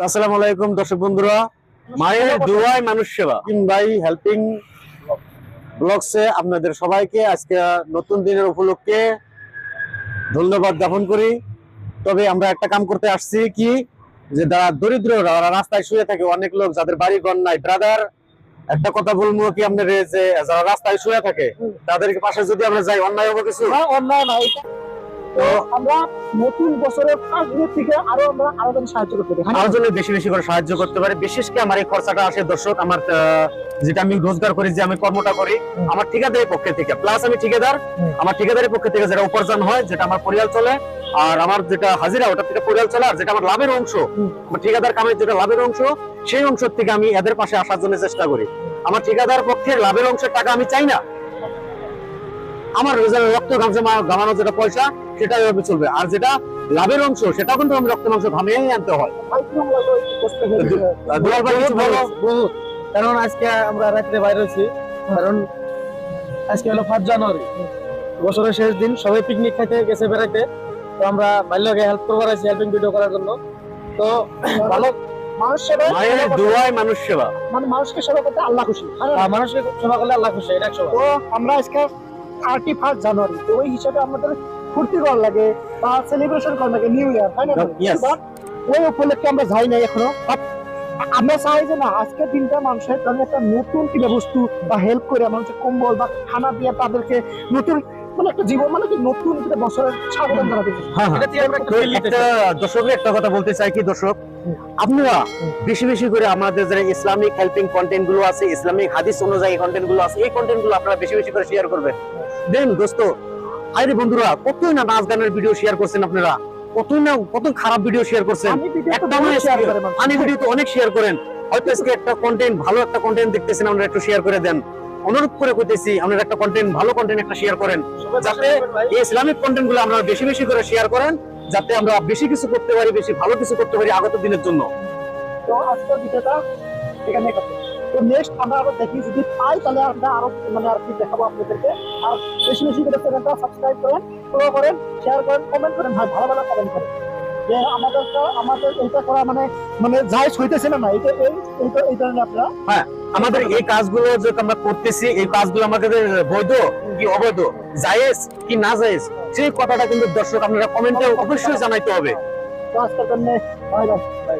আসসালামু আলাইকুম দর্শক বন্ধুরা, মায়ের দোয়ায় মানুষ সেবা ভাই হেল্পিং ব্লগসে আপনাদের সবাইকে আজকে নতুন দিনের উপলক্ষে ধন্যবাদ জ্ঞাপন করি। তবে আমরা একটা কাম করতে আসছি কি, যে যারা দরিদ্ররা রাস্তায় শুয়ে থাকে, অনেক লোক যাদের বাড়ি ঘর নাই, ব্রাদার একটা কথা বলবো কি, আপনার যে যারা রাস্তায় শুয়ে থাকে তাদেরকে পাশে যদি আমরা যাই, অন্যায় হবে কিছু? অন্যায় না। তো আমরা নতুন বছরের ফার্স্ট ডে থেকে আরো সাহায্য করতে পারি, আরো জন্য বেশি বেশি করে সাহায্য করতে পারি। বিশেষ করে আমার এই খরচাটা আসে দর্শক, আমার যেটা আমি রোজগার করি, যে আমি কর্মটা করি আমার ঠিকাদারের পক্ষে থেকে, প্লাস আমি ঠিকাদার, আমার ঠিকাদারের পক্ষে থেকে যেটা উপার্জন হয়, যেটা আমার পরিবার চলে, আর আমার যেটা হাজিরা ওটা থেকে পরিবার চলে, আর যেটা আমার লাভের অংশ, আমার ঠিকাদার কামের যেটা লাভের অংশ, সেই অংশ থেকে আমি এদের পাশে আসার জন্য চেষ্টা করি। আমার ঠিকাদার পক্ষের লাভের অংশের টাকা আমি চাই না, আমার রক্ত ঘামানো যেটা পয়সা সেটাই হবে চলবে, আর যেটা লাভের অংশ সেটাও কিন্তু আমি রক্ত মাংস ঘামিয়ে আনতে হয়। কারণ আজকে আমরা রাত্রে বাইরে হয়েছি, কারণ আজকে হলো 5 জানুয়ারি, বছরের শেষ দিন, সবাই পিকনিক খাইতে গেছে বেড়াইতে। তো আমরা বাল্যকে হেল্প করবার আছি, হেল্পিং ভিডিও করার জন্য। তো ভালো মানুষ সেবা, মায়ের দোয়ায় মানুষ সেবা, মানে মানুষকে সেবা করতে আল্লাহ খুশি, মানুষকে সেবা করলে আল্লাহ খুশি, এটা একশো। তো আমরা আজকে 31 জানুয়ারি, তো ওই হিসাবে আমাদের ফুর্তি করার লাগে বা সেলিব্রেশন করার লাগে নিউ ইয়ার, তাই না? ওই উপলক্ষে আমরা যাই না এখনো। আমরা চাই যে না, আজকের দিনটা মানুষের জন্য একটা নতুন কিনে বস্তু বা হেল্প করে মানুষের কম্বল বা খানা দিয়ে তাদেরকে নতুন মানে একটা জীবন, মানে কি নতুন বছরের স্বাগতম জানাতে। দর্শক একটা কথা বলতে চাই কি, দর্শক আপনারা বেশি বেশি করে আমাদের যারা ইসলামিক হেল্পিং কন্টেন্ট গুলো আছে, ইসলামিক হাদিস অনুযায়ী কন্টেন্ট গুলো আছে, এই কন্টেন্ট গুলো আপনারা বেশি বেশি করে শেয়ার করবেন। দেন দোস্ত, আরে বন্ধুরা, কতই না নাচ গানের ভিডিও শেয়ার করছেন আপনারা, কত খারাপ ভিডিও শেয়ার করছেন, ফানি ভিডিও তো অনেক শেয়ার করেন। হয়তো আজকে একটা কন্টেন্ট, ভালো একটা কন্টেন্ট দেখতেছেন, আমরা একটু শেয়ার করে দেন। অনুরোধ করে কইতেছি, আপনারা একটা কন্টেন্ট, ভালো কন্টেন্ট একটা শেয়ার করেন, যাতে এই ইসলামিক কন্টেন্ট গুলো আপনারা বেশি বেশি করে শেয়ার করেন, যাতে আমরা বেশি কিছু করতে পারি, বেশি ভালো কিছু করতে পারি আগত দিনের জন্য। তো আজকের ভিডিওটা এখানে কাটে। তো নেক্সট আমরা আরো দেখি, যদি পাই তাহলে আমরা আরো মানে আর কি দেখাবো আপনাদেরকে। আর বেশি বেশি করে চ্যানেলটা সাবস্ক্রাইব করেন, ফলো করেন, শেয়ার করেন, কমেন্ট করেন, ভাই ভালো ভালো কমেন্ট করেন, যে আমাদের এটা করা মানে মানে জায়েজ হইতেছে না, এটা এই ধরনের আপনারা। হ্যাঁ, আমাদের এই কাজগুলো যে আমরা করতেছি, এই কাজগুলো আমাদের বৈধ কি অবৈধ, জায়েজ কি না জায়েজ, সেই কথাটা কিন্তু দর্শক আপনারা কমেন্টে অবশ্যই জানাইতে হবে। তো আজকের জন্য বাই বাই।